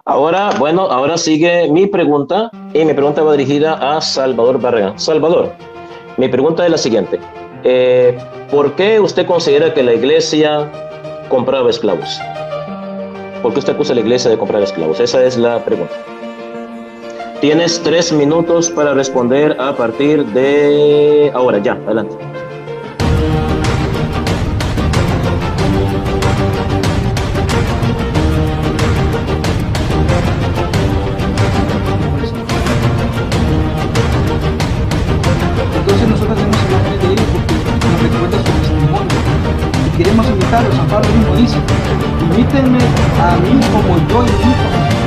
Ahora, bueno, ahora sigue mi pregunta y mi pregunta va dirigida a Salvador Barragán. Salvador, mi pregunta es la siguiente. ¿Por qué usted considera que la iglesia compraba esclavos? ¿Por qué usted acusa a la iglesia de comprar esclavos? Esa es la pregunta. Tienes 3 minutos para responder a partir de ahora. Ya, adelante. Entonces nosotros tenemos imágenes de ellos porque nos recuerda su testimonio. Y queremos imitarlos. San Pablo mismo dice, imítenme a mí como yo imito a Jesús.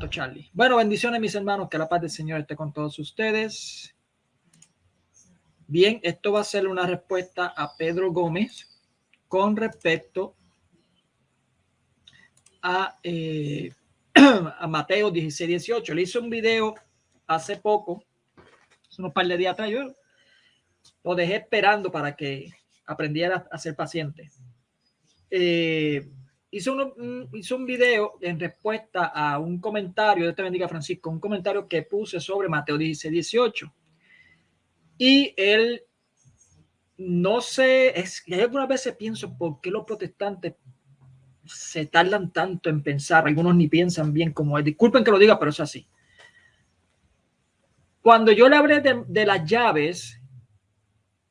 Charlie. Bueno, bendiciones mis hermanos, que la paz del Señor esté con todos ustedes. Bien, esto va a ser una respuesta a Pedro Gómez con respecto a, a Mateo 16:18. Le hice un video hace poco, unos par de días atrás. Yo lo dejé esperando para que aprendiera a ser paciente. Hizo un video en respuesta a un comentario, Dios te bendiga Francisco, un comentario que puse sobre Mateo 16:18. Y él, no sé, es que algunas veces pienso por qué los protestantes se tardan tanto en pensar, algunos ni piensan bien como él. Disculpen que lo diga, pero es así. Cuando yo le hablé de las llaves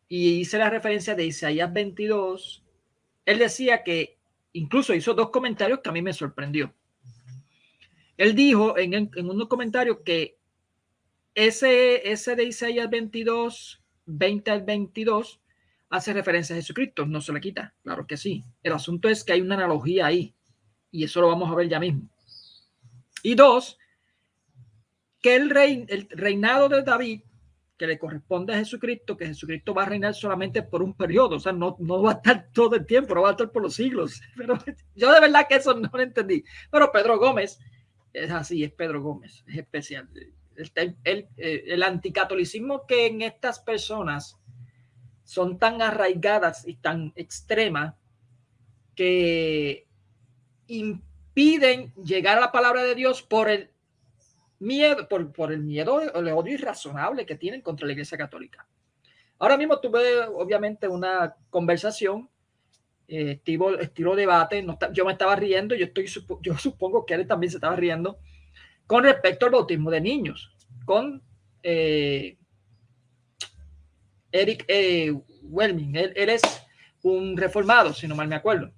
y hice la referencia de Isaías 22, él decía que incluso hizo dos comentarios que a mí me sorprendió. Él dijo en unos comentarios que ese de Isaías 22, 20 al 22, hace referencia a Jesucristo. No se le quita, claro que sí. El asunto es que hay una analogía ahí y eso lo vamos a ver ya mismo. Y dos, que el reinado de David, que le corresponde a Jesucristo, que Jesucristo va a reinar solamente por un periodo, o sea, no va a estar todo el tiempo, no va a estar por los siglos. Pero yo de verdad que eso no lo entendí. Pero Pedro Gómez es así, es Pedro Gómez, es especial. El anticatolicismo que en estas personas son tan arraigadas y tan extremas que impiden llegar a la palabra de Dios por el miedo, por el miedo, el odio irrazonable que tienen contra la Iglesia Católica. Ahora mismo tuve obviamente una conversación estilo debate, yo me estaba riendo, yo supongo que él también se estaba riendo con respecto al bautismo de niños, con Eric Welming. Él es un reformado, si no mal me acuerdo,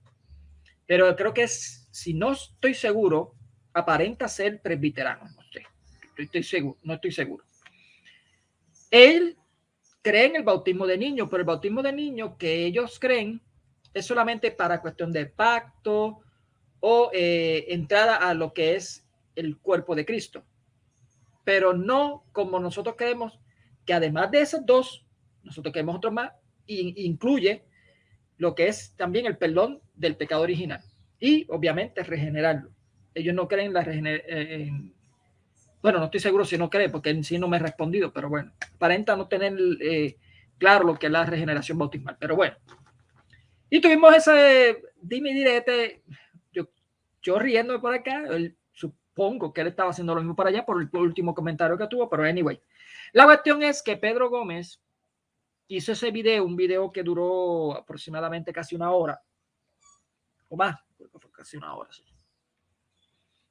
pero creo que si no estoy seguro, aparenta ser presbiterano. No estoy seguro. Él cree en el bautismo de niños, pero el bautismo de niños que ellos creen es solamente para cuestión de pacto o entrada a lo que es el cuerpo de Cristo. Pero no como nosotros creemos, que además de esos dos, nosotros creemos otros más, y incluye lo que es también el perdón del pecado original y obviamente regenerarlo. Ellos no creen en la regeneración. Bueno, no estoy seguro si no cree, porque en sí no me he respondido, pero bueno, aparenta no tener claro lo que es la regeneración bautismal, pero bueno. Y tuvimos ese dime y direte, yo riéndome por acá, supongo que él estaba haciendo lo mismo para allá por el último comentario que tuvo, pero anyway. La cuestión es que Pedro Gómez hizo ese video, un video que duró aproximadamente casi una hora, o más, casi una hora, sí,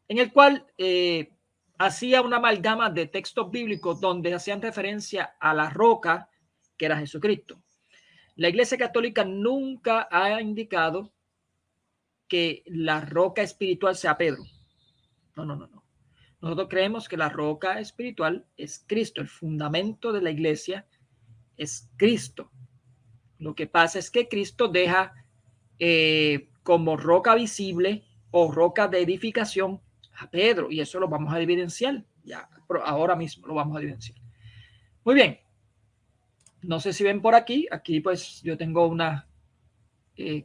en el cual hacía una amalgama de textos bíblicos donde hacían referencia a la roca que era Jesucristo. La Iglesia Católica nunca ha indicado que la roca espiritual sea Pedro. No. Nosotros creemos que la roca espiritual es Cristo, el fundamento de la iglesia es Cristo. Lo que pasa es que Cristo deja como roca visible o roca de edificación a Pedro, y eso lo vamos a evidenciar, ya ahora mismo lo vamos a evidenciar. Muy bien, no sé si ven por aquí, pues yo tengo una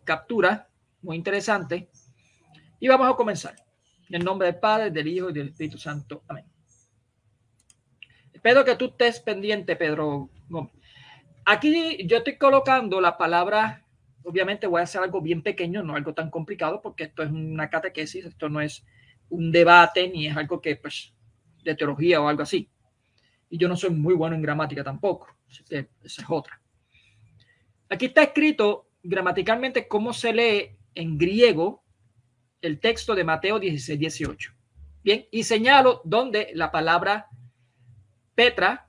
captura muy interesante y vamos a comenzar. En el nombre del Padre, del Hijo y del Espíritu Santo. Amén. Espero que tú estés pendiente, Pedro Gómez. Aquí yo estoy colocando la palabra, obviamente voy a hacer algo bien pequeño, no algo tan complicado, porque esto es una catequesis, esto no es un debate, ni es algo que, pues, de teología o algo así. Y yo no soy muy bueno en gramática tampoco, así que esa es otra. Aquí está escrito gramaticalmente cómo se lee en griego el texto de Mateo 16, 18. Bien, y señalo donde la palabra Petra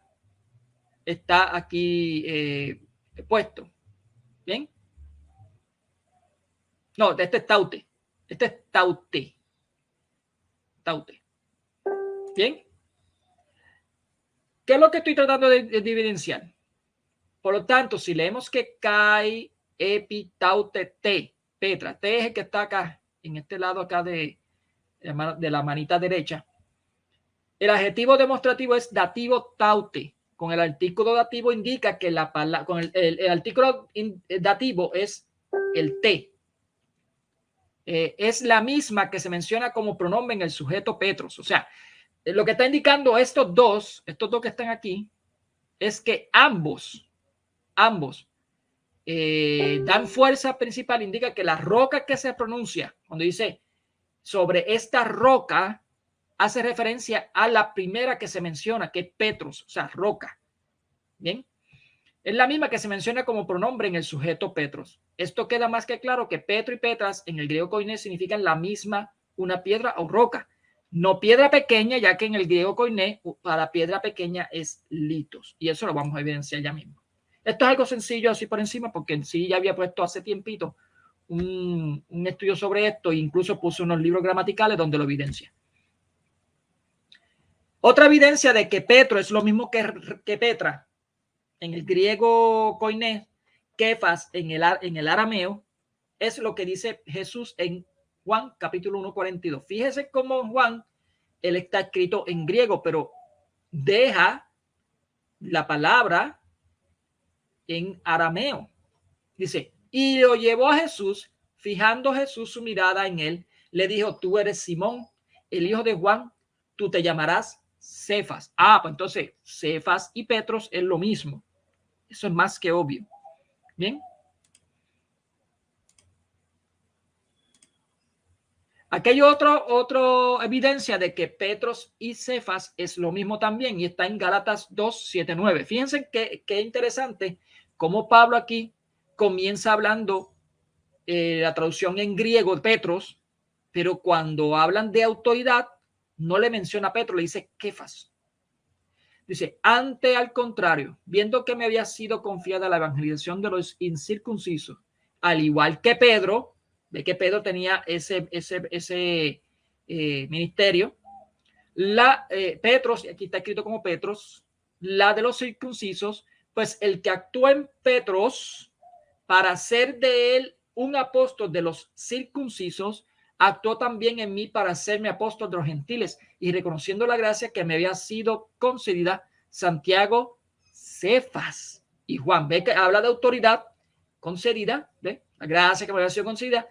está aquí puesto. Bien. No, este es taute. Este es taute. Taute. Bien. ¿Qué es lo que estoy tratando de evidenciar? Por lo tanto, si leemos que kai, epi, taute, te, Petra, te es el que está acá, en este lado acá de la manita derecha. El adjetivo demostrativo es dativo taute. Con el artículo dativo indica que la palabra, con el artículo dativo es el te. Es la misma que se menciona como pronombre en el sujeto Petros. O sea, lo que está indicando estos dos que están aquí, es que ambos dan fuerza principal, indica que la roca que se pronuncia, cuando dice sobre esta roca, hace referencia a la primera que se menciona, que es Petros, o sea, roca. Bien. Es la misma que se menciona como pronombre en el sujeto Petros. Esto queda más que claro que Petro y Petras en el griego koiné significan la misma, una piedra o roca. No piedra pequeña, ya que en el griego koiné para piedra pequeña es litos. Y eso lo vamos a evidenciar ya mismo. Esto es algo sencillo así por encima, porque en sí ya había puesto hace tiempito un estudio sobre esto e incluso puse unos libros gramaticales donde lo evidencia. Otra evidencia de que Petro es lo mismo que Petra en el griego koiné, kefas en el arameo, es lo que dice Jesús en Juan capítulo 1, 42. Fíjese cómo Juan, él está escrito en griego, pero deja la palabra en arameo. Dice, y lo llevó a Jesús, fijando Jesús su mirada en él, le dijo, tú eres Simón, el hijo de Juan, tú te llamarás Cefas. Pues entonces Cefas y Petros es lo mismo. Eso es más que obvio. Bien. Aquí hay otra evidencia de que Petros y Cefas es lo mismo también y está en Gálatas 2, 7, 9. Fíjense qué interesante cómo Pablo aquí comienza hablando la traducción en griego de Petros, pero cuando hablan de autoridad no le menciona a Petro, le dice Kefas. Dice, ante al contrario, viendo que me había sido confiada la evangelización de los incircuncisos, al igual que Pedro, de que Pedro tenía ese ministerio, Petros, aquí está escrito como Petros, la de los circuncisos, pues el que actúa en Petros para hacer de él un apóstol de los circuncisos, actuó también en mí para hacerme apóstol de los gentiles, y reconociendo la gracia que me había sido concedida, Santiago, Cefas y Juan. Ve que habla de autoridad concedida, ¿ve? La gracia que me había sido concedida.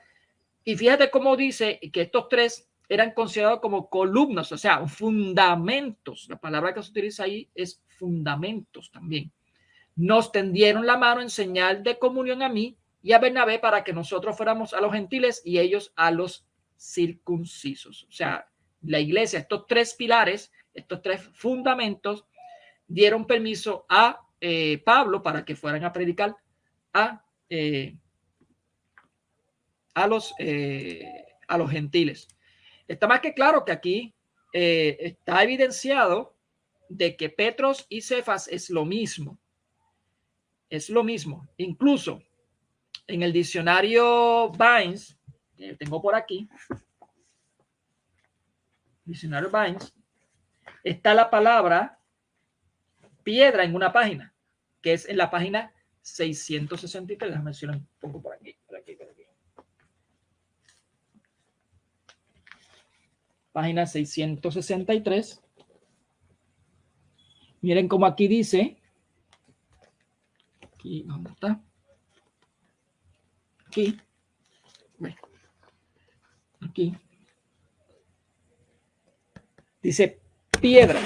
Y fíjate cómo dice que estos tres eran considerados como columnas, o sea, fundamentos. La palabra que se utiliza ahí es fundamentos también. Nos tendieron la mano en señal de comunión a mí y a Bernabé para que nosotros fuéramos a los gentiles y ellos a los circuncisos. O sea, la iglesia, estos tres pilares, estos tres fundamentos, dieron permiso a Pablo para que fueran a predicar a los gentiles. Está más que claro que aquí está evidenciado de que Petros y Cefas es lo mismo. Es lo mismo. Incluso en el diccionario Vines, que tengo por aquí, diccionario Vines, está la palabra piedra en una página, que es en la página 663. Déjame mencionar un poco por aquí, por aquí, por aquí. Página 663. Miren cómo aquí dice. Aquí, ¿dónde está? Aquí. Aquí. Dice piedra.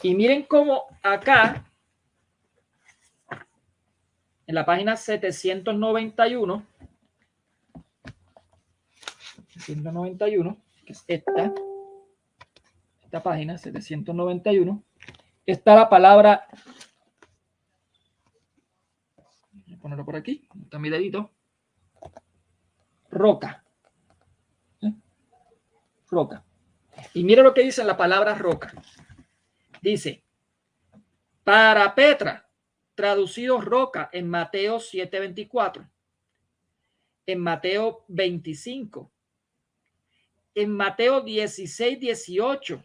Y miren cómo acá, en la página 791, que es esta página 791, está la palabra, voy a ponerlo por aquí, está mi dedito, roca. Roca. Y mira lo que dice la palabra roca. Dice, para Petra, traducido roca en Mateo 7:24, en Mateo 25, en Mateo 16:18,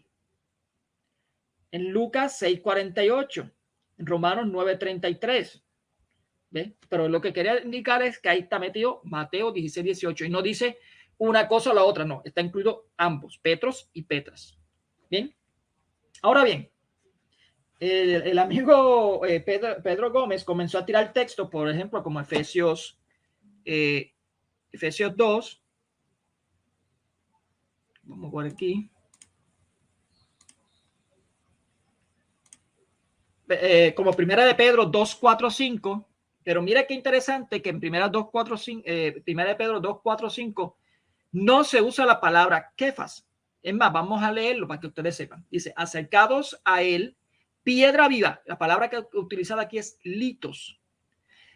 en Lucas 6:48, en Romanos 9:33. ¿Ve? Pero lo que quería indicar es que ahí está metido Mateo 16:18 y no dice una cosa o la otra, no, está incluido ambos, Petros y Petras. Bien, ahora bien, el amigo Pedro Gómez comenzó a tirar texto, por ejemplo, como Efesios 2. Vamos por aquí. Como primera de Pedro 2:4-5, pero mira qué interesante que en primera de Pedro 2:4-5 no se usa la palabra Kefas. Es más, vamos a leerlo para que ustedes sepan. Dice, acercados a él, piedra viva. La palabra que utilizada aquí es litos.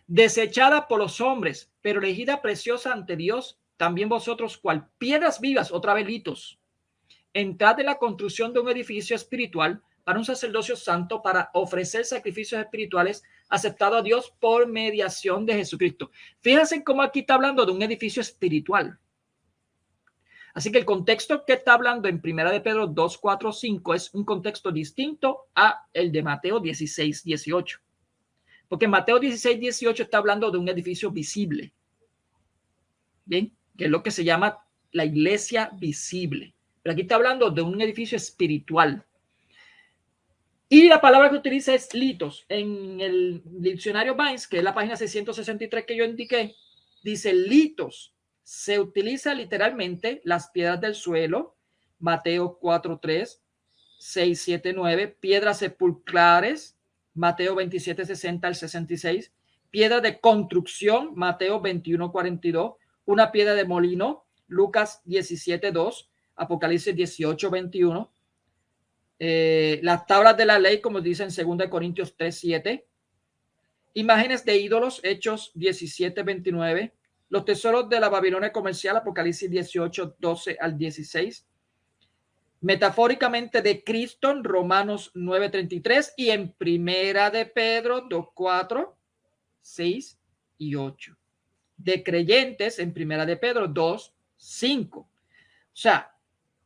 Desechada por los hombres, pero elegida preciosa ante Dios, también vosotros, cual piedras vivas, otra vez litos. Entrad en la construcción de un edificio espiritual para un sacerdocio santo, para ofrecer sacrificios espirituales aceptados a Dios por mediación de Jesucristo. Fíjense cómo aquí está hablando de un edificio espiritual. Así que el contexto que está hablando en primera de Pedro 2:4-5 es un contexto distinto a el de Mateo 16:18. Porque en Mateo 16:18 está hablando de un edificio visible. Bien, que es lo que se llama la iglesia visible. Pero aquí está hablando de un edificio espiritual. Y la palabra que utiliza es litos. En el diccionario Vines, que es la página 663 que yo indiqué, dice litos. Se utiliza literalmente las piedras del suelo, Mateo 4:3, 6:7-9, piedras sepulcrales, Mateo 27:60-66, piedras de construcción, Mateo 21:42, una piedra de molino, Lucas 17:2, Apocalipsis 18:21, las tablas de la ley, como dice en 2 Corintios 3:7, imágenes de ídolos, Hechos 17:29, los tesoros de la Babilonia comercial, Apocalipsis 18:12-16, metafóricamente de Cristo en Romanos 9:33 y en primera de Pedro 2:4, 6 y 8. De creyentes en primera de Pedro 2:5. O sea,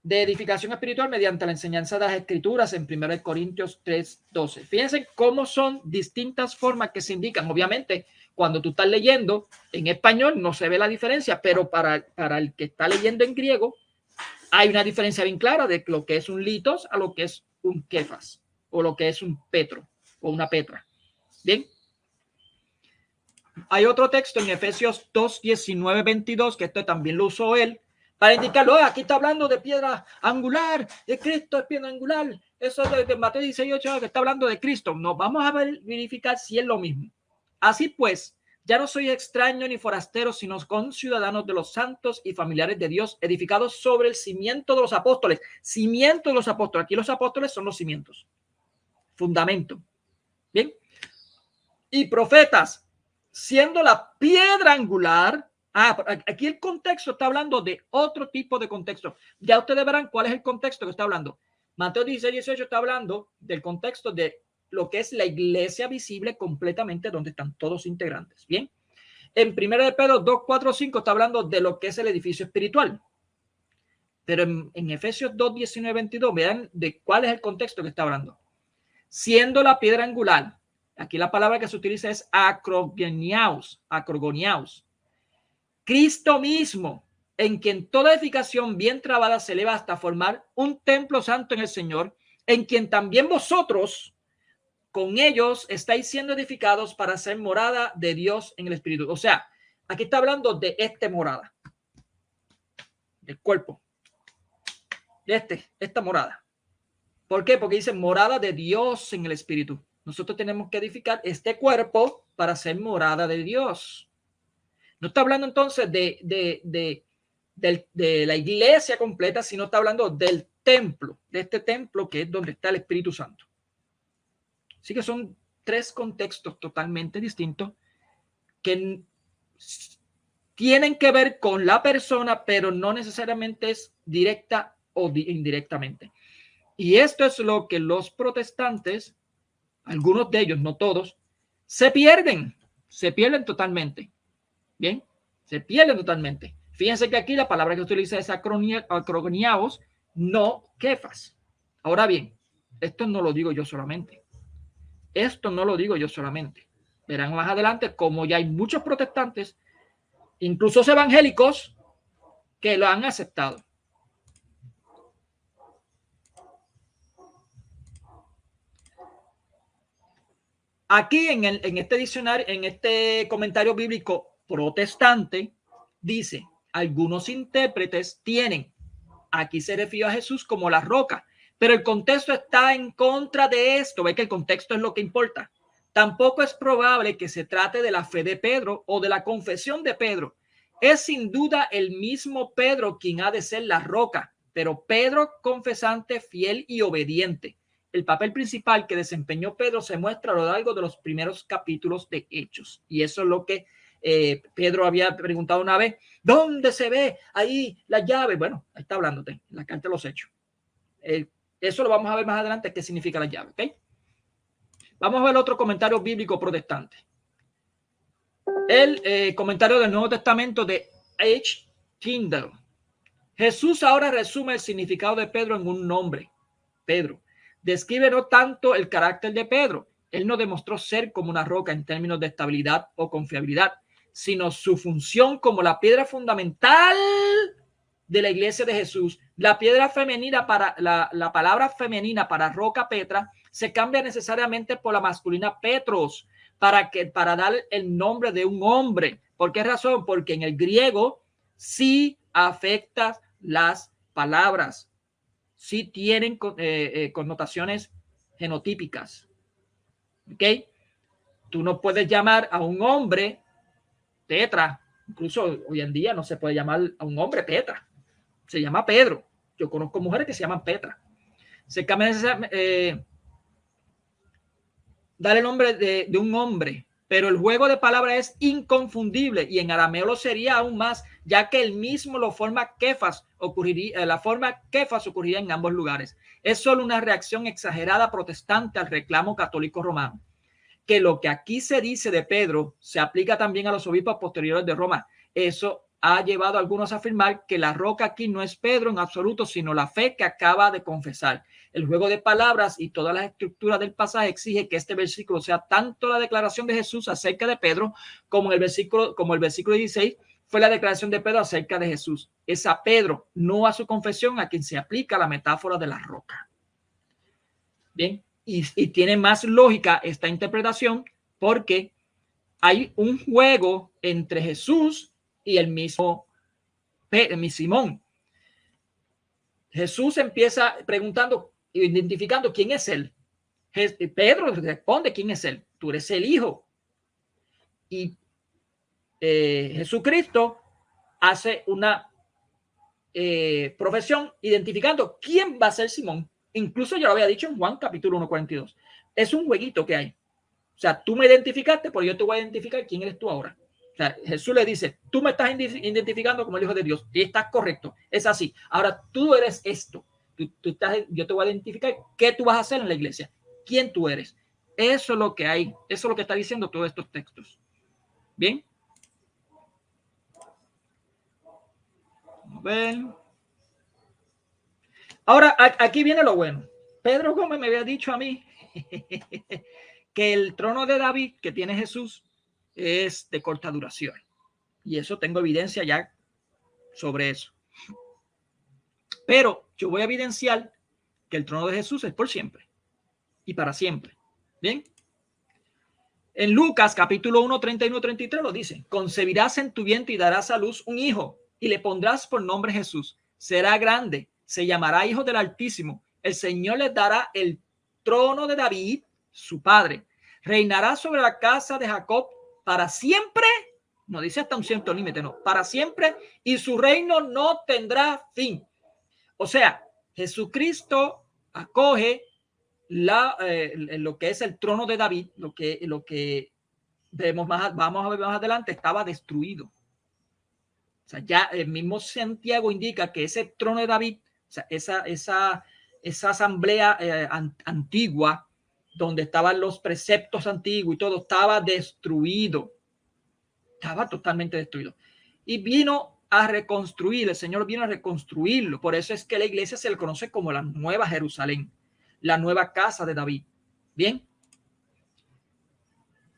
de edificación espiritual mediante la enseñanza de las escrituras en 1 Corintios 3:12. Fíjense cómo son distintas formas que se indican. Obviamente, cuando tú estás leyendo en español no se ve la diferencia, pero para el que está leyendo en griego hay una diferencia bien clara de lo que es un litos a lo que es un kefas o lo que es un petro o una petra. Bien. Hay otro texto en Efesios 2:19-22 que esto también lo usó él, para indicarlo. Aquí está hablando de piedra angular, de Cristo es piedra angular. Eso de Mateo 18 que está hablando de Cristo. No, vamos a verificar si es lo mismo. Así pues, ya no soy extraño ni forastero, sino conciudadanos de los santos y familiares de Dios, edificados sobre el cimiento de los apóstoles. Cimiento de los apóstoles. Aquí los apóstoles son los cimientos. Fundamento. Bien. Y profetas, siendo la piedra angular. Aquí el contexto está hablando de otro tipo de contexto. Ya ustedes verán cuál es el contexto que está hablando. Mateo 16:18 está hablando del contexto de lo que es la iglesia visible completamente, donde están todos integrantes. Bien. En 1 de Pedro 2:4-5 está hablando de lo que es el edificio espiritual. Pero en Efesios 2, 19, 22, vean de cuál es el contexto que está hablando. Siendo la piedra angular, aquí la palabra que se utiliza es acrogoniaos, Cristo mismo, en quien toda edificación bien trabada se eleva hasta formar un templo santo en el Señor, en quien también vosotros con ellos estáis siendo edificados para ser morada de Dios en el Espíritu. O sea, aquí está hablando de morada, del cuerpo, de esta morada. ¿Por qué? Porque dice morada de Dios en el Espíritu. Nosotros tenemos que edificar este cuerpo para ser morada de Dios. No está hablando entonces de la iglesia completa, sino está hablando del templo, de este templo que es donde está el Espíritu Santo. Así que son tres contextos totalmente distintos que tienen que ver con la persona, pero no necesariamente es directa o indirectamente. Y esto es lo que los protestantes, algunos de ellos, no todos, se pierden totalmente. Bien, se pierden totalmente. Fíjense que aquí la palabra que utiliza es acrogoniaos, no kefas. Ahora bien, esto no lo digo yo solamente. Verán más adelante como ya hay muchos protestantes, incluso evangélicos, que lo han aceptado. Aquí en este diccionario, en este comentario bíblico protestante, dice, algunos intérpretes tienen, aquí se refiere a Jesús como la roca, pero el contexto está en contra de esto. Ve que el contexto es lo que importa. Tampoco es probable que se trate de la fe de Pedro o de la confesión de Pedro. Es sin duda el mismo Pedro quien ha de ser la roca, pero Pedro confesante, fiel y obediente. El papel principal que desempeñó Pedro se muestra a lo largo de los primeros capítulos de Hechos. Y eso es lo que Pedro había preguntado una vez. ¿Dónde se ve ahí la llave? Bueno, ahí está hablándote, la carta de los Hechos. Eso lo vamos a ver más adelante, qué significa la llave. ¿Okay? Vamos a ver otro comentario bíblico protestante. El comentario del Nuevo Testamento de H. Tyndale. Jesús ahora resume el significado de Pedro en un nombre, Pedro. Describe no tanto el carácter de Pedro, él no demostró ser como una roca en términos de estabilidad o confiabilidad, sino su función como la piedra fundamental de la iglesia de Jesús. La piedra femenina para la palabra femenina para roca, Petra, se cambia necesariamente por la masculina Petros para dar el nombre de un hombre. ¿Por qué razón? Porque en el griego sí afecta las palabras, sí tienen connotaciones genotípicas. ¿Ok? Tú no puedes llamar a un hombre Petra. Incluso hoy en día no se puede llamar a un hombre Petra. Se llama Pedro. Yo conozco mujeres que se llaman Petra. Se cambia dar el nombre de un hombre, pero el juego de palabras es inconfundible y en arameo lo sería aún más, ya que el mismo lo forma Kefas la forma Kefas ocurriría en ambos lugares. Es solo una reacción exagerada protestante al reclamo católico romano. Que lo que aquí se dice de Pedro se aplica también a los obispos posteriores de Roma. Eso ha llevado a algunos a afirmar que la roca aquí no es Pedro en absoluto, sino la fe que acaba de confesar. El juego de palabras y todas las estructuras del pasaje exige que este versículo sea tanto la declaración de Jesús acerca de Pedro como el versículo 16 fue la declaración de Pedro acerca de Jesús. Es a Pedro, no a su confesión, a quien se aplica la metáfora de la roca. Bien, y tiene más lógica esta interpretación porque hay un juego entre Jesús y el mismo Simón. Jesús empieza preguntando, identificando quién es él. Pedro responde quién es él. Tú eres el Hijo. Y Jesucristo hace una profesión identificando quién va a ser Simón. Incluso yo lo había dicho en Juan capítulo 1:42. Es un jueguito que hay. O sea, tú me identificaste, pero yo te voy a identificar quién eres tú ahora. O sea, Jesús le dice, tú me estás identificando como el Hijo de Dios y estás correcto. Es así. Ahora tú eres esto. Yo te voy a identificar qué tú vas a hacer en la iglesia. ¿Quién tú eres? Eso es lo que hay. Eso es lo que está diciendo todos estos textos. Bien. Vamos a ver. Ahora, aquí viene lo bueno. Pedro Gómez me había dicho a mí que el trono de David que tiene Jesús es de corta duración. Y eso tengo evidencia ya sobre eso. Pero yo voy a evidenciar que el trono de Jesús es por siempre y para siempre. Bien. En Lucas capítulo 1, 31, 33 lo dice: concebirás en tu vientre y darás a luz un hijo y le pondrás por nombre Jesús. Será grande, se llamará Hijo del Altísimo. El Señor le dará el trono de David, su padre. Reinará sobre la casa de Jacob para siempre. No dice hasta un cierto límite, no, para siempre, y su reino no tendrá fin. O sea, Jesucristo acoge lo que es el trono de David, lo que vemos vamos a ver más adelante, estaba destruido. O sea, ya el mismo Santiago indica que ese trono de David, o sea, esa asamblea antigua, donde estaban los preceptos antiguos y todo, estaba destruido. Estaba totalmente destruido. Y vino a reconstruir, el Señor vino a reconstruirlo. Por eso es que la iglesia se le conoce como la Nueva Jerusalén, la nueva casa de David. Bien.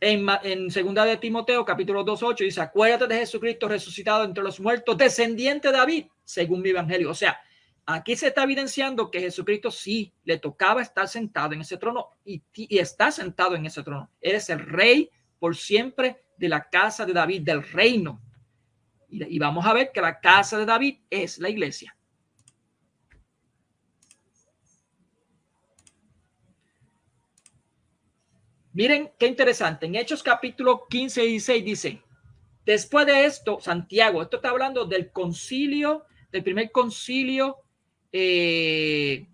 En segunda de Timoteo, capítulo 2:8, dice: acuérdate de Jesucristo resucitado entre los muertos, descendiente de David, según mi evangelio. O sea, aquí se está evidenciando que Jesucristo sí le tocaba estar sentado en ese trono y está sentado en ese trono. Él es el rey por siempre de la casa de David, del reino. Y vamos a ver que la casa de David es la iglesia. Miren qué interesante. En Hechos capítulo 15 y 16 dice: después de esto, Santiago, esto está hablando del concilio, del primer concilio que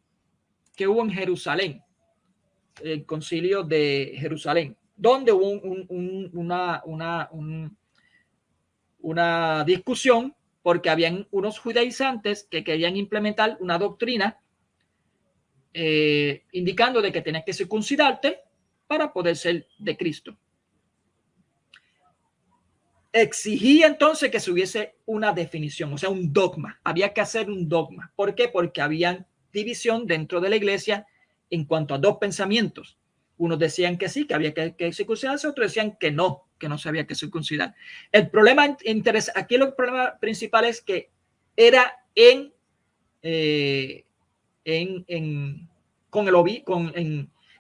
hubo en Jerusalén, el concilio de Jerusalén, donde hubo una discusión porque habían unos judaizantes que querían implementar una doctrina indicando de que tenías que circuncidarte para poder ser de Cristo. Exigía entonces que se hubiese una definición, o sea, un dogma. Había que hacer un dogma. ¿Por qué? Porque había división dentro de la iglesia en cuanto a dos pensamientos. Unos decían que sí, que había que circuncidarse, otros decían que no se había que circuncidar. El problema aquí el problema principal es que era en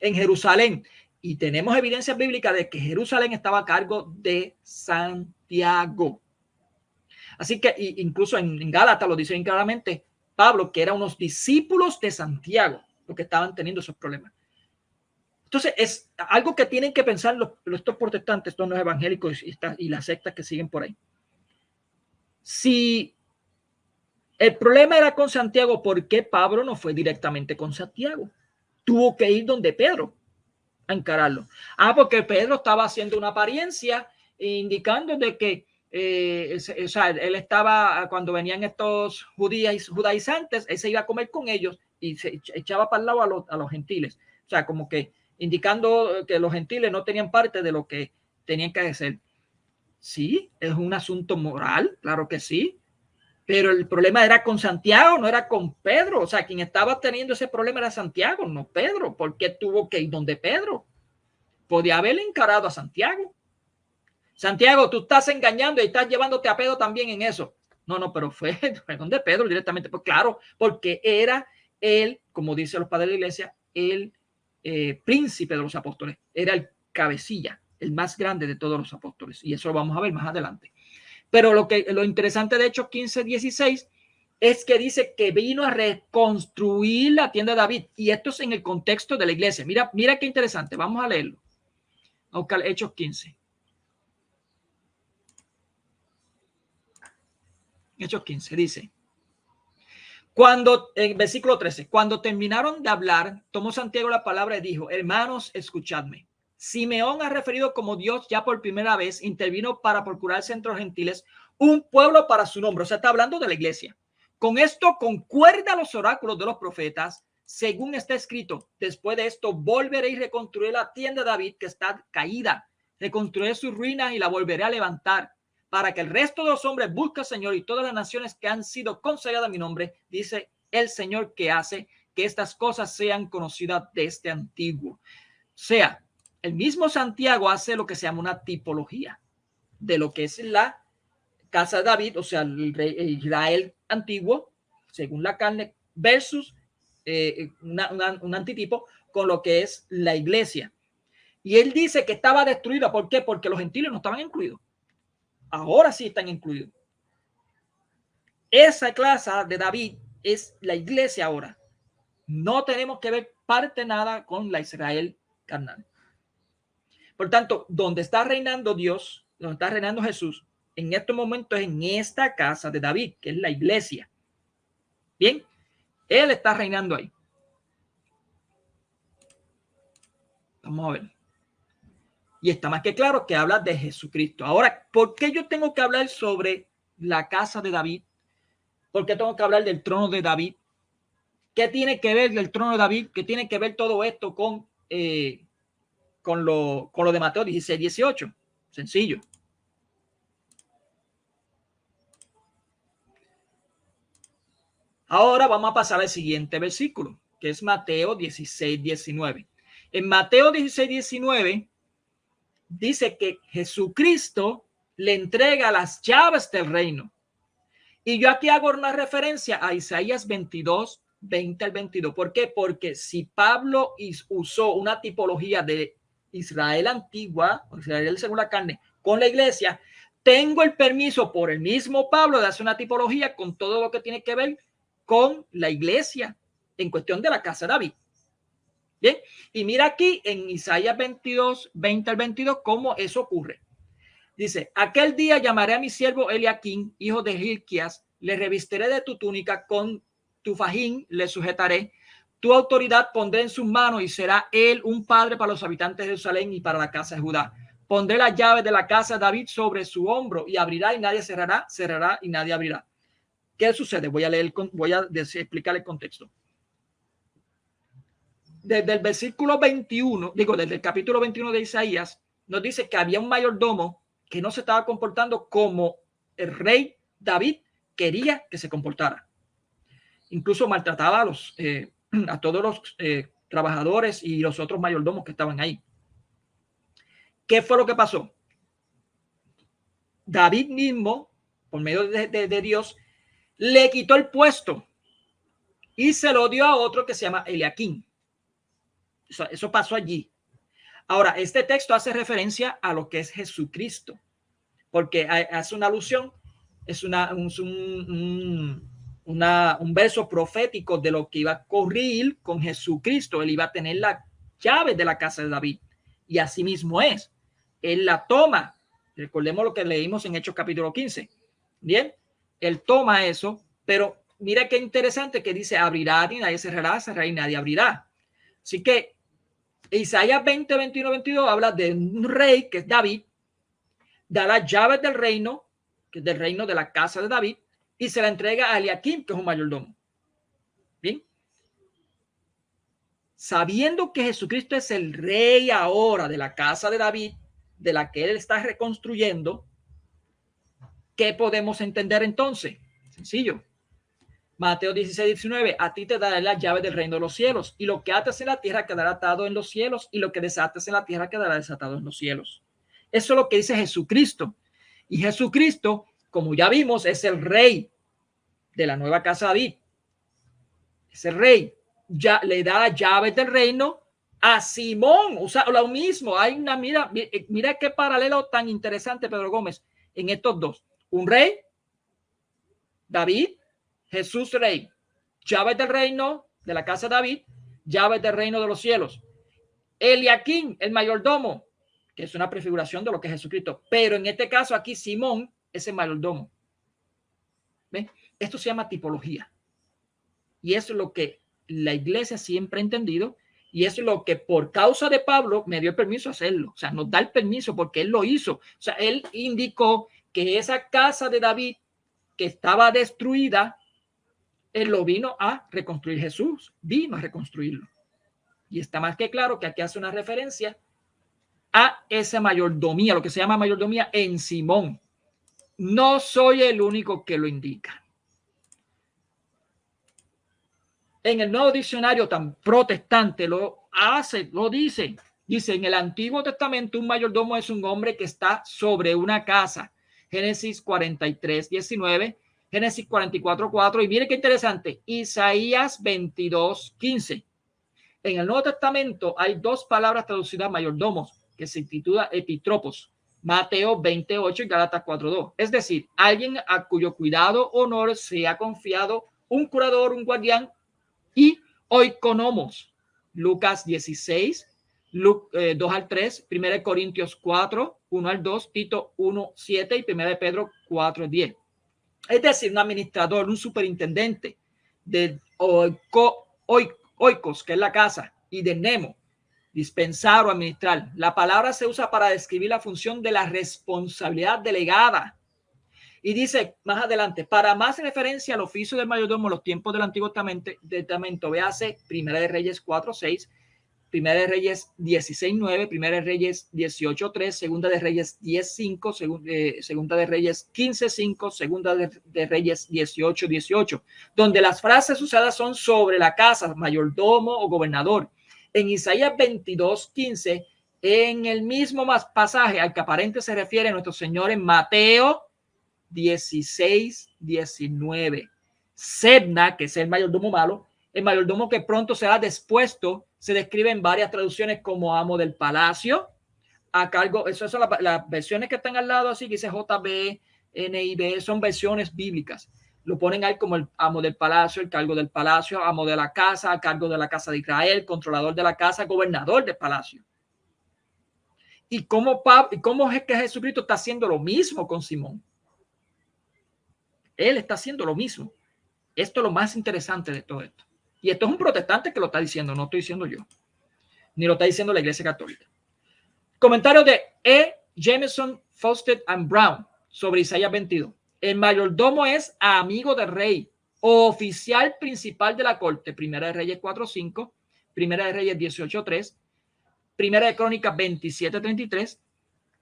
Jerusalén. Y tenemos evidencia bíblica de que Jerusalén estaba a cargo de Santiago. Así que incluso en Gálatas lo dice claramente Pablo, que eran unos discípulos de Santiago los que estaban teniendo esos problemas. Entonces es algo que tienen que pensar estos protestantes, estos no evangélicos y las sectas que siguen por ahí. Si el problema era con Santiago, ¿por qué Pablo no fue directamente con Santiago? Tuvo que ir donde Pedro a encararlo. Porque Pedro estaba haciendo una apariencia indicando de que o sea, él estaba, cuando venían estos judaizantes, él se iba a comer con ellos y se echaba para el lado a los gentiles. O sea, como que indicando que los gentiles no tenían parte de lo que tenían que hacer. Sí, es un asunto moral, claro que sí. Pero el problema era con Santiago, no era con Pedro. O sea, quien estaba teniendo ese problema era Santiago, no Pedro. ¿Por qué tuvo que ir donde Pedro? Podía haberle encarado a Santiago. Santiago, tú estás engañando y estás llevándote a Pedro también en eso. No, pero fue donde Pedro directamente. Pues claro, porque era él, como dicen los padres de la iglesia, el príncipe de los apóstoles. Era el cabecilla, el más grande de todos los apóstoles. Y eso lo vamos a ver más adelante. Pero lo interesante de Hechos 15:16 es que dice que vino a reconstruir la tienda de David. Y esto es en el contexto de la iglesia. Mira qué interesante. Vamos a leerlo. Vamos a buscar Hechos 15. Hechos 15 dice: en versículo 13, cuando terminaron de hablar, tomó Santiago la palabra y dijo: hermanos, escuchadme. Simeón ha referido como Dios ya por primera vez intervino para procurarse entre los gentiles un pueblo para su nombre. O sea, está hablando de la iglesia. Con esto concuerda los oráculos de los profetas, según está escrito: después de esto volveré y reconstruiré la tienda de David que está caída, reconstruiré sus ruinas y la volveré a levantar, para que el resto de los hombres busque al Señor y todas las naciones que han sido consagradas a mi nombre, dice el Señor que hace que estas cosas sean conocidas desde antiguo. O sea, el mismo Santiago hace lo que se llama una tipología de lo que es la casa de David, o sea, el rey Israel antiguo, según la carne, versus un antitipo con lo que es la iglesia. Y él dice que estaba destruida. ¿Por qué? Porque los gentiles no estaban incluidos. Ahora sí están incluidos. Esa clase de David es la iglesia ahora. No tenemos que ver parte nada con la Israel carnal. Por tanto, donde está reinando Dios, donde está reinando Jesús, en estos momentos en esta casa de David, que es la iglesia. Bien, él está reinando ahí. Vamos a ver. Y está más que claro que habla de Jesucristo. Ahora, ¿por qué yo tengo que hablar sobre la casa de David? ¿Por qué tengo que hablar del trono de David? ¿Qué tiene que ver el trono de David? ¿Qué tiene que ver todo esto con lo de Mateo 16, 18? Sencillo. Ahora vamos a pasar al siguiente versículo, que es Mateo 16, 19. En Mateo 16, 19 dice que Jesucristo le entrega las llaves del reino. Y yo aquí hago una referencia a Isaías 22, 20 al 22. ¿Por qué? Porque si Pablo usó una tipología de Israel antigua, Israel según la carne, con la iglesia, tengo el permiso por el mismo Pablo de hacer una tipología con todo lo que tiene que ver con la iglesia en cuestión de la casa de David. Bien, y mira aquí en Isaías 22, 20 al 22, cómo eso ocurre. Dice, aquel día llamaré a mi siervo Eliaquín, hijo de Hilquías, le revestiré de tu túnica, con tu fajín le sujetaré, tu autoridad pondré en sus manos y será él un padre para los habitantes de Jerusalén y para la casa de Judá. Pondré las llaves de la casa de David sobre su hombro y abrirá y nadie cerrará, cerrará y nadie abrirá. ¿Qué sucede? Voy a explicar el contexto. Desde el versículo 21, desde el capítulo 21 de Isaías, nos dice que había un mayordomo que no se estaba comportando como el rey David quería que se comportara. Incluso maltrataba a todos los trabajadores y los otros mayordomos que estaban ahí. ¿Qué fue lo que pasó? David mismo, por medio de Dios, le quitó el puesto y se lo dio a otro que se llama Eliaquín. Eso pasó allí. Ahora, este texto hace referencia a lo que es Jesucristo, porque hace una alusión, es un verso profético de lo que iba a ocurrir con Jesucristo. Él iba a tener la llave de la casa de David, y así mismo es. Él la toma. Recordemos lo que leímos en Hechos capítulo 15. Bien, él toma eso, pero mira qué interesante que dice, abrirá y nadie cerrará, cerrará y nadie abrirá. Así que Isaías 20, 21, 22 habla de un rey que es David, da las llaves del reino, que es del reino de la casa de David, y se la entrega a Eliaquim, que es un mayordomo. Bien. Sabiendo que Jesucristo es el rey ahora de la casa de David, de la que él está reconstruyendo, ¿qué podemos entender entonces? Sencillo. Mateo 16, 19, a ti te daré las llaves del reino de los cielos, y lo que ates en la tierra quedará atado en los cielos, y lo que desates en la tierra quedará desatado en los cielos. Eso es lo que dice Jesucristo. Y Jesucristo, como ya vimos, es el rey de la nueva casa de David. Es el rey. Ya le da las llaves del reino a Simón. O sea, lo mismo. Hay una, mira qué paralelo tan interesante, Pedro Gómez, en estos dos. Un rey, David, Jesús rey, llaves del reino de la casa de David, llaves del reino de los cielos. Eliaquim, el mayordomo, que es una prefiguración de lo que es Jesucristo, pero en este caso aquí Simón es el mayordomo. ¿Ven? Esto se llama tipología, y eso es lo que la iglesia siempre ha entendido, y eso es lo que por causa de Pablo me dio el permiso de hacerlo. O sea, nos da el permiso porque él lo hizo. O sea, él indicó que esa casa de David que estaba destruida, él lo vino a reconstruir. Jesús vino a reconstruirlo. Y está más que claro que aquí hace una referencia a esa mayordomía, lo que se llama mayordomía en Simón. No soy el único que lo indica. En el Nuevo Diccionario tan protestante lo hace, lo dice. Dice, en el Antiguo Testamento un mayordomo es un hombre que está sobre una casa. Génesis 43, 19, Génesis 44, 4. Y mire qué interesante, Isaías 22, 15. En el Nuevo Testamento hay dos palabras traducidas mayordomos, que se titula epitropos. Mateo 28 y Gálatas 4:2. Es decir, alguien a cuyo cuidado honor se ha confiado un curador, un guardián y oikonomos. Lucas 16, 2 al 3, 1 Corintios 4, 1 al 2, Tito 1, 7 y 1 Pedro 4, 10. Es decir, un administrador, un superintendente de oikos, que es la casa, y de nemo, dispensar o administrar. La palabra se usa para describir la función de la responsabilidad delegada. Y dice más adelante, para más referencia al oficio del mayordomo en los tiempos del Antiguo Testamento, véase Primera de Reyes 4:6, Primera de Reyes 16:9, Primera de Reyes 18:3, Segunda de Reyes 10:5, Segunda de Reyes 15:5, Segunda de Reyes 18:18, donde las frases usadas son sobre la casa, mayordomo o gobernador. En Isaías 22:15, en el mismo pasaje al que aparente se refiere nuestro Señor en Mateo 16:19. Sebna, que es el mayordomo malo, el mayordomo que pronto será despuesto, se describe en varias traducciones como amo del palacio, a cargo, esas son las versiones que están al lado, así que dice JB, NIV, son versiones bíblicas. Lo ponen ahí como el amo del palacio, el cargo del palacio, amo de la casa, a cargo de la casa de Israel, controlador de la casa, gobernador del palacio. ¿Y cómo es que Jesucristo está haciendo lo mismo con Simón? Él está haciendo lo mismo. Esto es lo más interesante de todo esto. Y esto es un protestante que lo está diciendo, no estoy diciendo yo, ni lo está diciendo la Iglesia Católica. Comentario de E. Jameson, Fawcett and Brown sobre Isaías 22. El mayordomo es amigo del rey, oficial principal de la corte. Primera de Reyes 4:5, Primera de Reyes 18:3, Primera de Crónicas 27:33,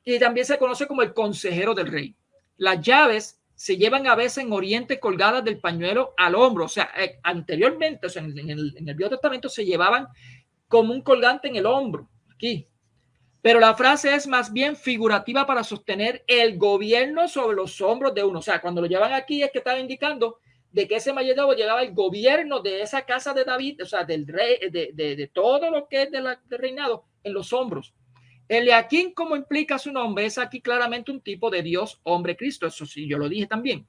y también se conoce como el consejero del rey. Las llaves se llevan a veces en Oriente colgadas del pañuelo al hombro. O sea, anteriormente, o sea, en el Viejo Testamento se llevaban como un colgante en el hombro, aquí. Pero la frase es más bien figurativa para sostener el gobierno sobre los hombros de uno. O sea, cuando lo llevan aquí es que estaba indicando de que ese mayordomo llevaba el gobierno de esa casa de David, o sea, del rey, de todo lo que es del reinado, en los hombros. Eliaquín, como implica su nombre, es aquí claramente un tipo de Dios, hombre, Cristo. Eso sí, yo lo dije también.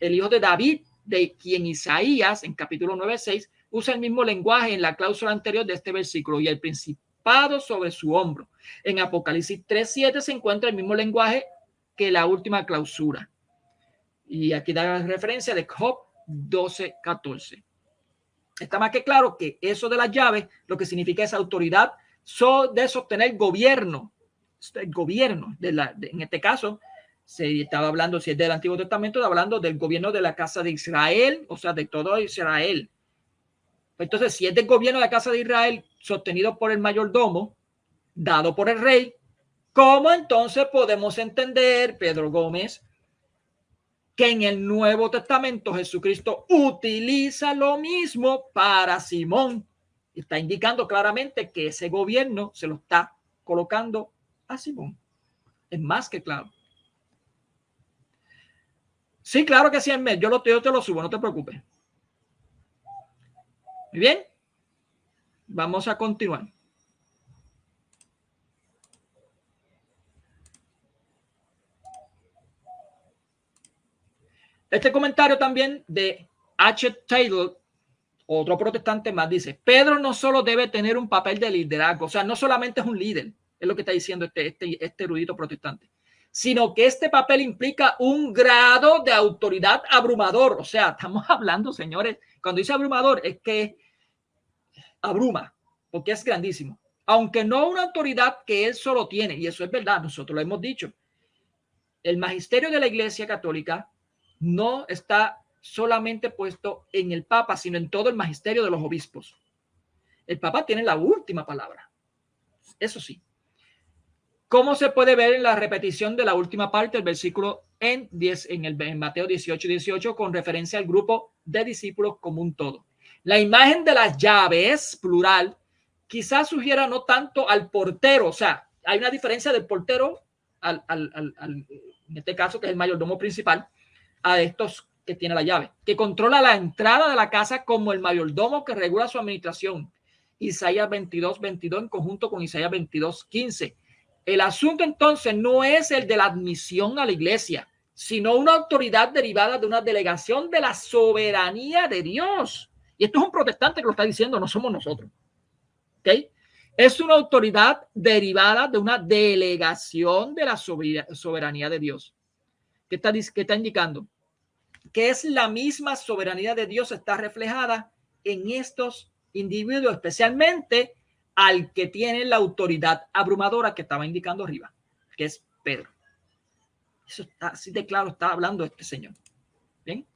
El hijo de David, de quien Isaías, en capítulo 9:6, usa el mismo lenguaje en la cláusula anterior de este versículo, y el principado sobre su hombro. En Apocalipsis 3:7 se encuentra el mismo lenguaje que la última clausura. Y aquí da referencia de Job 12:14. Está más que claro que eso de las llaves, lo que significa es autoridad de sostener gobierno, el gobierno en este caso se estaba hablando, si es del Antiguo Testamento, hablando del gobierno de la casa de Israel, o sea, de todo Israel. Entonces, si es del gobierno de la casa de Israel sostenido por el mayordomo, dado por el rey, ¿cómo entonces podemos entender, Pedro Gómez, que en el Nuevo Testamento Jesucristo utiliza lo mismo para Simón? Está indicando claramente que ese gobierno se lo está colocando a Simón. Es más que claro. Sí, claro que sí, yo te lo subo, no te preocupes. Muy bien. Vamos a continuar. Este comentario también de H. Taylor, otro protestante más, dice: Pedro no solo debe tener un papel de liderazgo, o sea, no solamente es un líder, es lo que está diciendo este erudito protestante, sino que este papel implica un grado de autoridad abrumador. O sea, estamos hablando, señores, cuando dice abrumador es que abruma, porque es grandísimo, aunque no una autoridad que él solo tiene, y eso es verdad, nosotros lo hemos dicho. El magisterio de la Iglesia Católica no está solamente puesto en el Papa, sino en todo el magisterio de los obispos. El Papa tiene la última palabra. Eso sí. ¿Cómo se puede ver en la repetición de la última parte del versículo en Mateo 18:18 con referencia al grupo de discípulos como un todo? La imagen de las llaves, plural, quizás sugiera no tanto al portero, o sea, hay una diferencia del portero en este caso, que es el mayordomo principal, a estos que tiene la llave, que controla la entrada de la casa como el mayordomo que regula su administración. Isaías 22:22 en conjunto con Isaías 22:15. El asunto entonces no es el de la admisión a la iglesia, sino una autoridad derivada de una delegación de la soberanía de Dios. Y esto es un protestante que lo está diciendo, no somos nosotros. ¿Okay? Es una autoridad derivada de una delegación de la soberanía de Dios. ¿Qué está indicando? Que es la misma soberanía de Dios está reflejada en estos individuos, especialmente al que tiene la autoridad abrumadora que estaba indicando arriba, que es Pedro. Eso está así de claro, está hablando este señor. ¿Bien?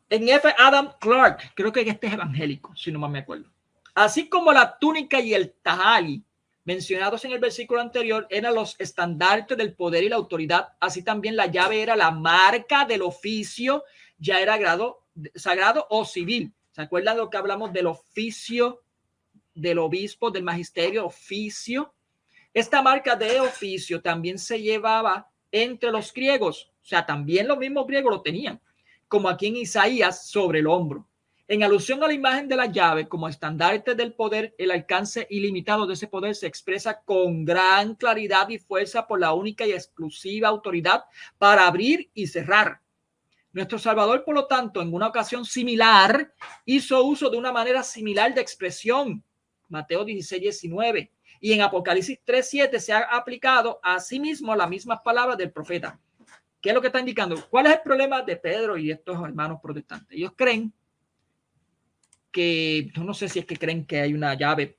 En F. Adam Clark, creo que este es evangélico, si no mal me acuerdo. Así como la túnica y el tajali mencionados en el versículo anterior eran los estandartes del poder y la autoridad, así también la llave era la marca del oficio, ya era grado sagrado o civil. ¿Se acuerdan de lo que hablamos del oficio del obispo, del magisterio, oficio? Esta marca de oficio también se llevaba entre los griegos, o sea, también los mismos griegos lo tenían, como aquí en Isaías, sobre el hombro. En alusión a la imagen de la llave como estandarte del poder, el alcance ilimitado de ese poder se expresa con gran claridad y fuerza por la única y exclusiva autoridad para abrir y cerrar. Nuestro Salvador, por lo tanto, en una ocasión similar, hizo uso de una manera similar de expresión. Mateo 16:19. Y en Apocalipsis 3:7 se ha aplicado a sí mismo las mismas palabras del profeta. ¿Qué es lo que está indicando? ¿Cuál es el problema de Pedro y estos hermanos protestantes? Ellos creen que, yo no sé si es que creen que hay una llave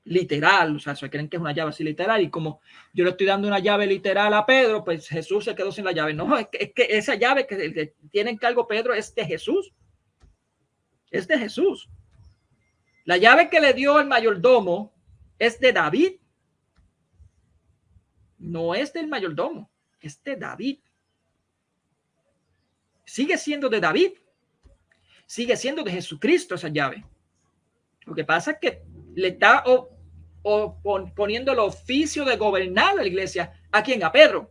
literal, o sea, creen que es una llave así literal, y como yo le estoy dando una llave literal a Pedro, pues Jesús se quedó sin la llave. No, es que esa llave que tiene en cargo Pedro es de Jesús. Es de Jesús. La llave que le dio el mayordomo es de David. No es del mayordomo, es de David. Sigue siendo de David. Sigue siendo de Jesucristo esa llave. Lo que pasa es que le está poniendo el oficio de gobernar la iglesia. ¿A quién? A Pedro.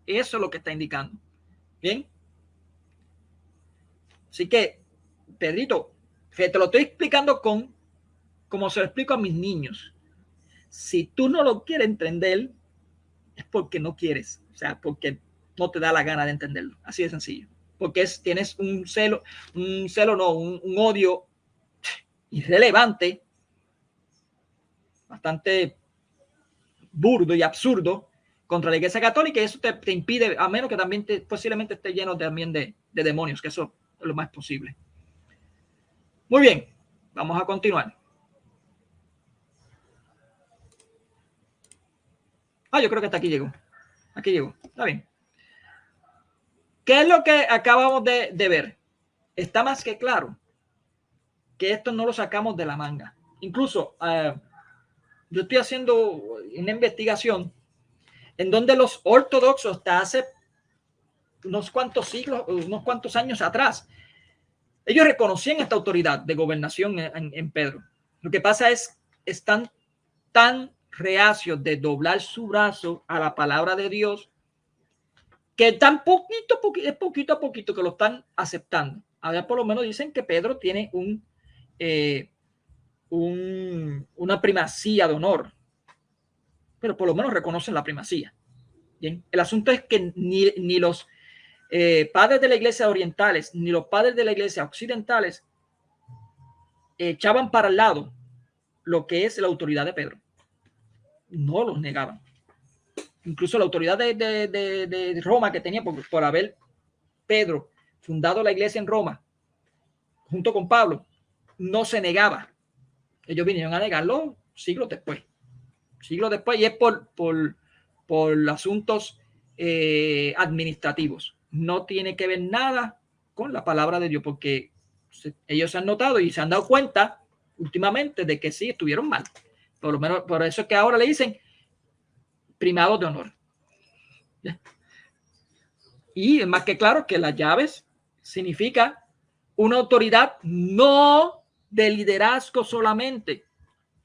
Eso es lo que está indicando. Bien. Así que, Pedrito, te lo estoy explicando como se lo explico a mis niños. Si tú no lo quieres entender, es porque no quieres. O sea, porque no te da la gana de entenderlo. Así de sencillo. Porque tienes un odio irrelevante, bastante burdo y absurdo contra la Iglesia Católica, y eso te impide, a menos que también posiblemente esté lleno también de demonios, que eso es lo más posible. Muy bien, vamos a continuar. Yo creo que hasta aquí llegó. Aquí llegó, está bien. ¿Qué es lo que acabamos de ver? Está más que claro que esto no lo sacamos de la manga. Incluso yo estoy haciendo una investigación en donde los ortodoxos hasta hace unos cuantos siglos, unos cuantos años atrás, ellos reconocían esta autoridad de gobernación en Pedro. Lo que pasa es que están tan reacios de doblar su brazo a la palabra de Dios que tan poquito a poquito que lo están aceptando. Ahora por lo menos dicen que Pedro tiene una primacía de honor, pero por lo menos reconocen la primacía. Bien, el asunto es que ni los padres de la iglesia orientales ni los padres de la iglesia occidentales echaban para el lado lo que es la autoridad de Pedro. No los negaban. Incluso la autoridad de Roma que tenía por haber Pedro fundado la iglesia en Roma junto con Pablo, no se negaba. Ellos vinieron a negarlo siglos después, y es por asuntos administrativos. No tiene que ver nada con la palabra de Dios, porque ellos se han notado y se han dado cuenta últimamente de que sí estuvieron mal. Por lo menos por eso es que ahora le dicen primados de honor. Y es más que claro que las llaves significa una autoridad no de liderazgo solamente,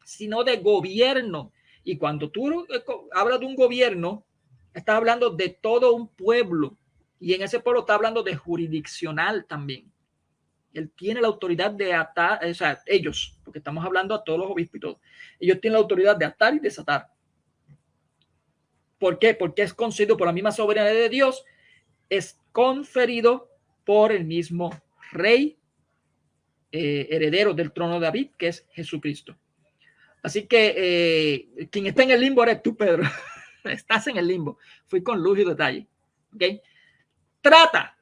sino de gobierno. Y cuando tú hablas de un gobierno, estás hablando de todo un pueblo. Y en ese pueblo está hablando de jurisdiccional también. Él tiene la autoridad de atar, o sea, ellos, porque estamos hablando a todos los obispos y todo. Ellos tienen la autoridad de atar y desatar. ¿Por qué? Porque es concedido por la misma soberanía de Dios, es conferido por el mismo rey heredero del trono de David, que es Jesucristo. Así que quien está en el limbo eres tú, Pedro. Estás en el limbo. Fui con luz y detalle. ¿Okay? Trata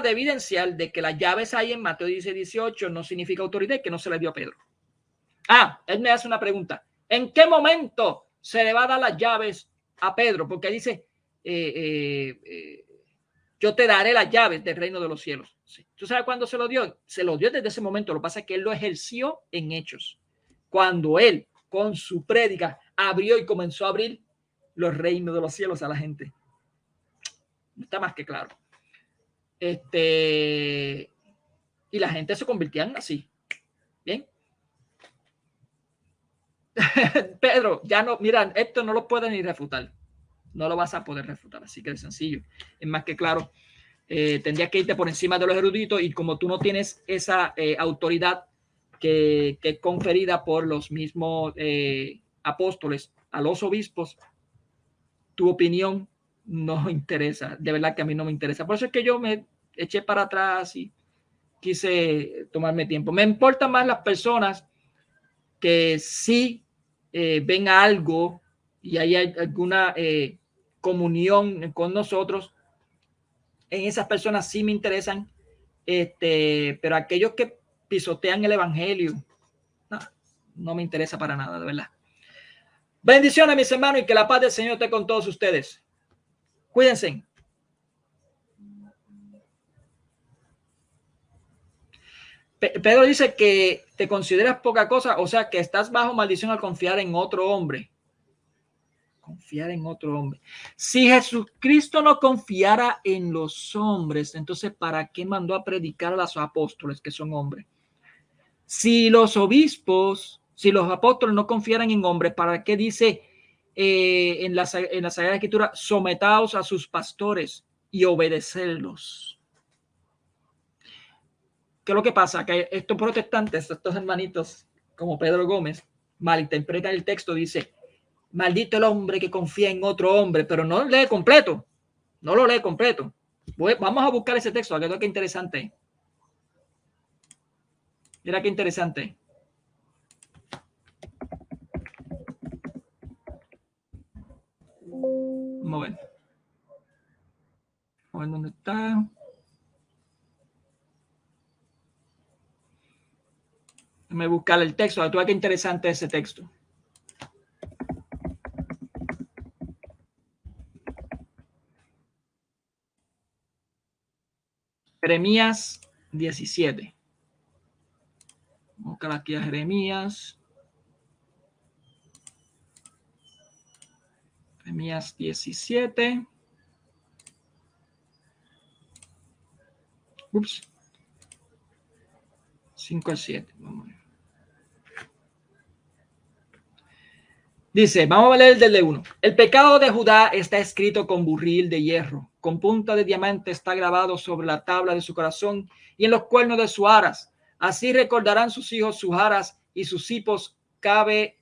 de evidenciar de que las llaves ahí en Mateo 16:18 no significa autoridad y que no se le dio a Pedro. Él me hace una pregunta. ¿En qué momento se le va a dar las llaves a Pedro? Porque dice, yo te daré las llaves del reino de los cielos. Sí. ¿Tú sabes cuándo se lo dio? Se lo dio desde ese momento. Lo que pasa es que él lo ejerció en hechos. Cuando él, con su prédica, abrió y comenzó a abrir los reinos de los cielos a la gente. Está más que claro. Y la gente se convirtió en así. Bien. Pedro, ya no, mira, esto no lo puedes ni refutar. No lo vas a poder refutar. Así que es sencillo. Es más que claro. Tendrías que irte por encima de los eruditos y como tú no tienes esa autoridad que es conferida por los mismos apóstoles a los obispos, tu opinión no interesa. De verdad que a mí no me interesa. Por eso es que yo me eché para atrás y quise tomarme tiempo. Me importan más las personas que sí ven algo y hay alguna comunión con nosotros. En esas personas sí me interesan, pero aquellos que pisotean el evangelio, no me interesa para nada, de verdad. Bendiciones, mis hermanos, y que la paz del Señor esté con todos ustedes. Cuídense. Pedro dice que te consideras poca cosa, o sea, que estás bajo maldición al confiar en otro hombre. Confiar en otro hombre. Si Jesucristo no confiara en los hombres, entonces ¿para qué mandó a predicar a los apóstoles que son hombres? Si los obispos, si los apóstoles no confiaran en hombres, ¿para qué dice en la Sagrada Escritura, sometaos a sus pastores y obedecerlos? ¿Qué es lo que pasa? Que estos protestantes, estos hermanitos como Pedro Gómez, malinterpretan el texto, dice, maldito el hombre que confía en otro hombre, pero no lo lee completo. No lo lee completo. Vamos a buscar ese texto, que es que interesante. Mira qué interesante. Vamos a ver. Vamos a ver dónde está. Déjame buscar el texto. Tú ves qué interesante ese texto. Jeremías 17. Vamos a buscar aquí a Jeremías. Jeremías 17. Ups. 5 al 7. Vamos a ver. Dice, vamos a leer desde 1. El pecado de Judá está escrito con burril de hierro, con punta de diamante está grabado sobre la tabla de su corazón y en los cuernos de sus aras. Así recordarán sus hijos sus aras y sus hipos cabe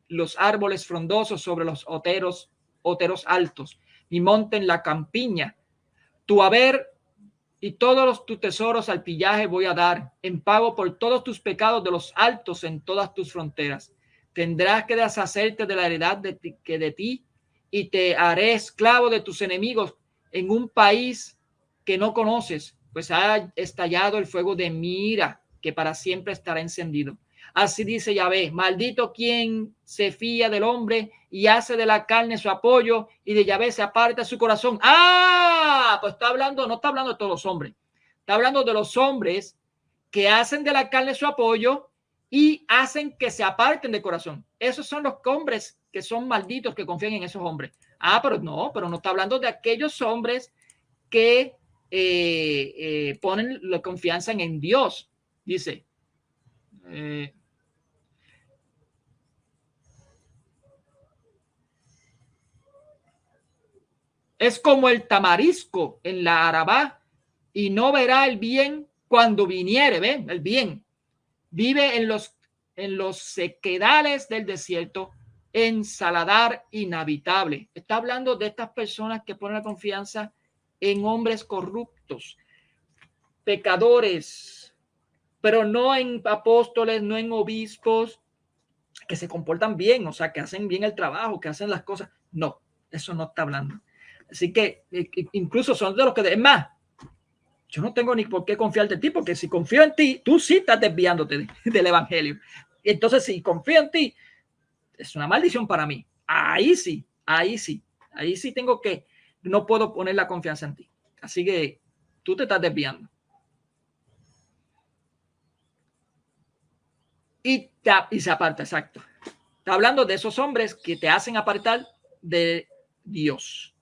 los árboles frondosos sobre los oteros altos. Mi monte en la campiña. Tu haber y todos tus tesoros al pillaje voy a dar en pago por todos tus pecados de los altos en todas tus fronteras. Tendrás que deshacerte de la heredad de ti y te haré esclavo de tus enemigos en un país que no conoces, pues ha estallado el fuego de mi ira, que para siempre estará encendido. Así dice Yahvé, maldito quien se fía del hombre y hace de la carne su apoyo y de Yahvé se aparta su corazón. Pues está hablando, no está hablando de todos los hombres, está hablando de los hombres que hacen de la carne su apoyo y hacen que se aparten de corazón. Esos son los hombres que son malditos, que confían en esos hombres. pero no está hablando de aquellos hombres que ponen la confianza en Dios. Dice, es como el tamarisco en la Arabá y no verá el bien cuando viniere. ¿Ven? El bien. Vive en los sequedales del desierto, en saladar inhabitable. Está hablando de estas personas que ponen la confianza en hombres corruptos, pecadores, pero no en apóstoles, no en obispos, que se comportan bien, o sea, que hacen bien el trabajo, que hacen las cosas. No, eso no está hablando. Así que incluso son de los que, es más, yo no tengo ni por qué confiarte en ti, porque si confío en ti, tú sí estás desviándote del evangelio. Entonces, si confío en ti, es una maldición para mí. Ahí sí tengo que, no puedo poner la confianza en ti. Así que tú te estás desviando. Y se aparta, exacto. Está hablando de esos hombres que te hacen apartar de Dios.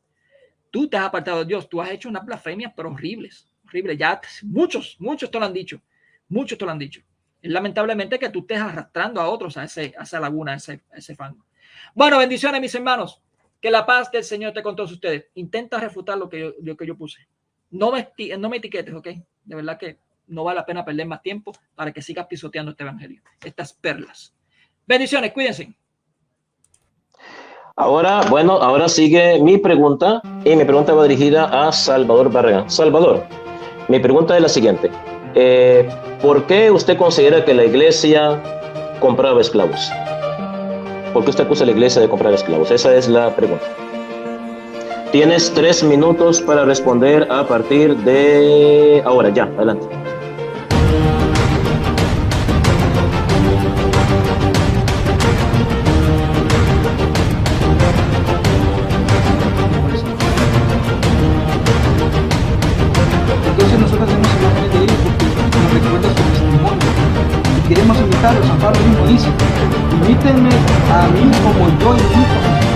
Tú te has apartado de Dios, tú has hecho unas blasfemias, pero horribles. Ya muchos te lo han dicho. Muchos te lo han dicho. Es lamentablemente que tú estés arrastrando a otros a esa laguna, a ese fango. Bueno, bendiciones, mis hermanos. Que la paz del Señor esté con todos ustedes. Intenta refutar lo que yo puse. No me etiquetes, ¿ok? De verdad que no vale la pena perder más tiempo para que sigas pisoteando este evangelio. Estas perlas. Bendiciones, cuídense. Ahora sigue mi pregunta, y mi pregunta va dirigida a Salvador Barragán. Salvador, mi pregunta es la siguiente. ¿Por qué usted considera que la iglesia compraba esclavos? ¿Por qué usted acusa a la iglesia de comprar esclavos? Esa es la pregunta. Tienes 3 minutos para responder a partir de ahora. Ya, adelante. Entonces nosotros hacemos el evangelio de ellos porque nos recuerda su testimonio. Y queremos invitarlos. San Pablo mismo dice, imítenme a mí como yo imito a Jesús.